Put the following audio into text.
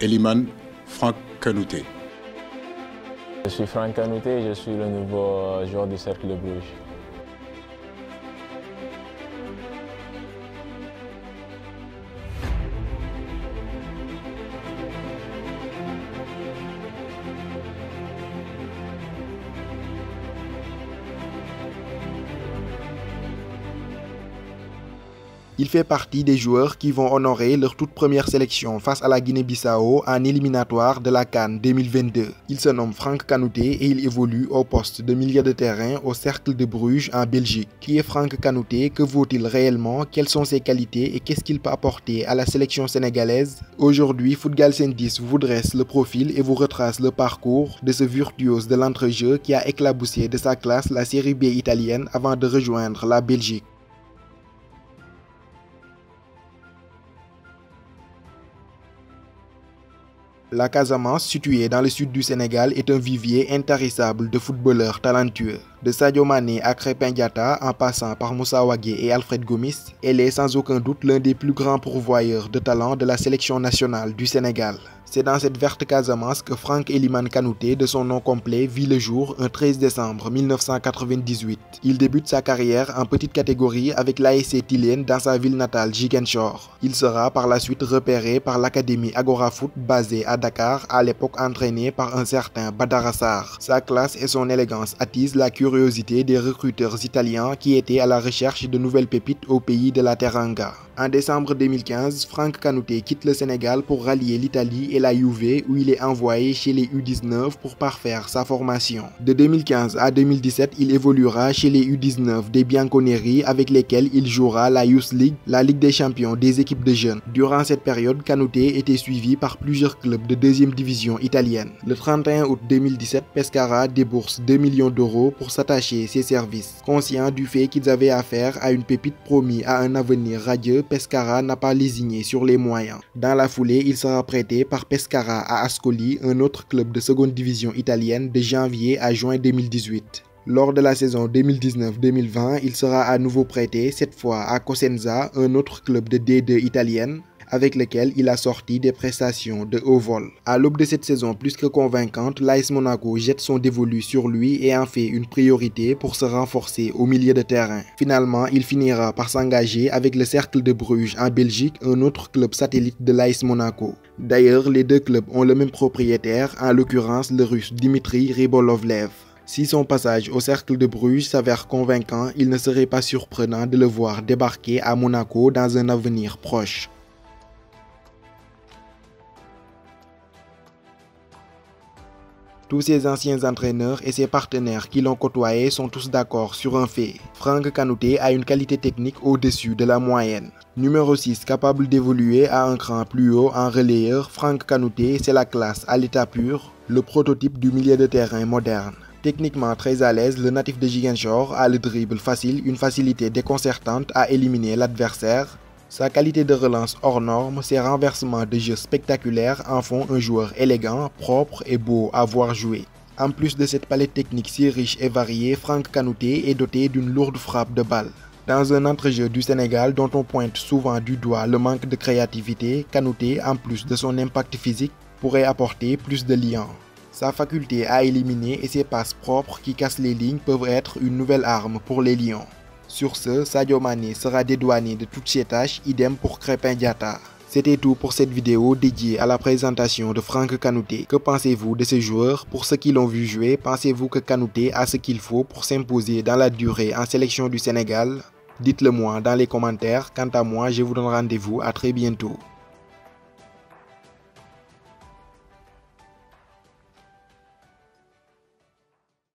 Eliman Franck Kanouté. Je suis Franck Kanouté, je suis le nouveau joueur du Cercle de Bruges. Il fait partie des joueurs qui vont honorer leur toute première sélection face à la Guinée-Bissau en éliminatoire de la CAN 2022. Il se nomme Franck Kanouté et il évolue au poste de milieu de terrain au Cercle de Bruges en Belgique. Qui est Franck Kanouté? Que vaut-il réellement? Quelles sont ses qualités et qu'est-ce qu'il peut apporter à la sélection sénégalaise? Aujourd'hui, Footgalsen 10 vous dresse le profil et vous retrace le parcours de ce virtuose de l'entrejeu qui a éclaboussé de sa classe la Série B italienne avant de rejoindre la Belgique. La Casamance, située dans le sud du Sénégal, est un vivier intarissable de footballeurs talentueux. De Sadio Mané à Krépin Diatta, en passant par Moussa Wagué et Alfred Gomis, elle est sans aucun doute l'un des plus grands pourvoyeurs de talent de la sélection nationale du Sénégal. C'est dans cette verte Casamance que Franck Eliman Kanouté, de son nom complet, vit le jour un 13 décembre 1998. Il débute sa carrière en petite catégorie avec l'ASC Tilène dans sa ville natale Ziguinchor. Il sera par la suite repéré par l'académie Agora Foot basée à Dakar, à l'époque entraînée par un certain Badara Sarr. Sa classe et son élégance attisent la curiosité des recruteurs italiens qui étaient à la recherche de nouvelles pépites au pays de la Teranga. En décembre 2015, Franck Kanouté quitte le Sénégal pour rallier l'Italie et la Juve où il est envoyé chez les U19 pour parfaire sa formation. De 2015 à 2017, il évoluera chez les U19 des Bianconeri avec lesquels il jouera la Youth League, la Ligue des champions des équipes de jeunes. Durant cette période, Kanouté était suivi par plusieurs clubs de deuxième division italienne. Le 31 août 2017, Pescara débourse 2 millions d'euros pour s'attacher ses services. Conscient du fait qu'ils avaient affaire à une pépite promise à un avenir radieux, Pescara n'a pas lésigné sur les moyens. Dans la foulée, il sera prêté par Pescara à Ascoli, un autre club de seconde division italienne, de janvier à juin 2018. Lors de la saison 2019-2020, il sera à nouveau prêté, cette fois à Cosenza, un autre club de D2 italienne, avec lequel il a sorti des prestations de haut vol. À l'aube de cette saison plus que convaincante, l'AS Monaco jette son dévolu sur lui et en fait une priorité pour se renforcer au milieu de terrain. Finalement, il finira par s'engager avec le Cercle de Bruges en Belgique, un autre club satellite de l'AS Monaco. D'ailleurs, les deux clubs ont le même propriétaire, en l'occurrence le russe Dimitri Ribolovlev. Si son passage au Cercle de Bruges s'avère convaincant, il ne serait pas surprenant de le voir débarquer à Monaco dans un avenir proche. Tous ses anciens entraîneurs et ses partenaires qui l'ont côtoyé sont tous d'accord sur un fait. Franck Kanouté a une qualité technique au-dessus de la moyenne. Numéro 6, capable d'évoluer à un cran plus haut en relayeur, Franck Kanouté, c'est la classe à l'état pur, le prototype du milieu de terrain moderne. Techniquement très à l'aise, le natif de Ziguinchor a le dribble facile, une facilité déconcertante à éliminer l'adversaire. Sa qualité de relance hors norme, ses renversements de jeu spectaculaires en font un joueur élégant, propre et beau à voir jouer. En plus de cette palette technique si riche et variée, Franck Kanouté est doté d'une lourde frappe de balle. Dans un entrejeu du Sénégal dont on pointe souvent du doigt le manque de créativité, Kanouté, en plus de son impact physique, pourrait apporter plus de liant. Sa faculté à éliminer et ses passes propres qui cassent les lignes peuvent être une nouvelle arme pour les Lions. Sur ce, Sadio Mané sera dédouané de toutes ses tâches, idem pour Krépin Diatta. C'était tout pour cette vidéo dédiée à la présentation de Franck Kanouté. Que pensez-vous de ce joueur? Pour ceux qui l'ont vu jouer, pensez-vous que Kanouté a ce qu'il faut pour s'imposer dans la durée en sélection du Sénégal? Dites-le moi dans les commentaires. Quant à moi, je vous donne rendez-vous à très bientôt.